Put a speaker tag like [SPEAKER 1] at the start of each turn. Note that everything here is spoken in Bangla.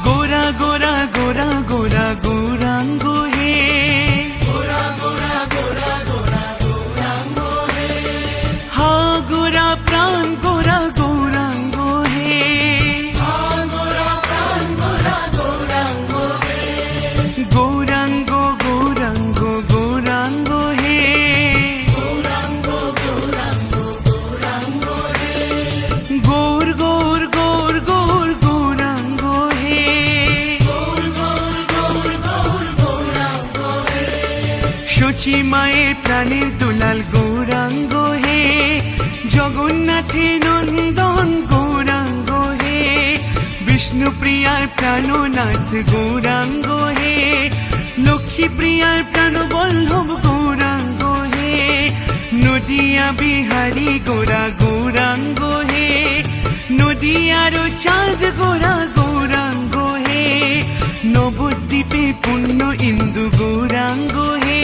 [SPEAKER 1] গোরা গোরা গোরা গোরা গৌরাঙ্গ হে,
[SPEAKER 2] গোরা গোরা গোরা গোরা গৌরাঙ্গ হে,
[SPEAKER 1] হা গোরা প্রাণ গোরা গৌরাঙ্গ হে,
[SPEAKER 2] হা গোরা প্রাণ গোরা গৌরাঙ্গ হে,
[SPEAKER 1] গৌরাঙ্গ গৌরাঙ্গ গৌরাঙ্গ হে,
[SPEAKER 2] গৌরাঙ্গ গৌরাঙ্গ গৌরাঙ্গ হে,
[SPEAKER 1] গৌর গৌর গৌর গৌর গৌরাঙ্গ হে,
[SPEAKER 2] গৌর গৌর গৌর গৌর গৌরাঙ্গ হে,
[SPEAKER 1] সচি মায়ের প্রাণের দুলাল গৌরাঙ্গ হে, জগন্নাথের নন্দন গৌরাঙ্গ হে, বিষ্ণু প্রিয়ার প্রাণনাথ গৌরাঙ্গ হে, লক্ষ্মী প্রিয়ার প্রাণবল্লভ গৌরাঙ্গ হে, নদিয়া বিহারী গোরা গৌরাঙ্গ হে, নদিয়ার চাঁদ গোরা গৌরাঙ্গ হে, নবদ্বীপে পুণ্য ইন্দু গৌরাঙ্গ হে,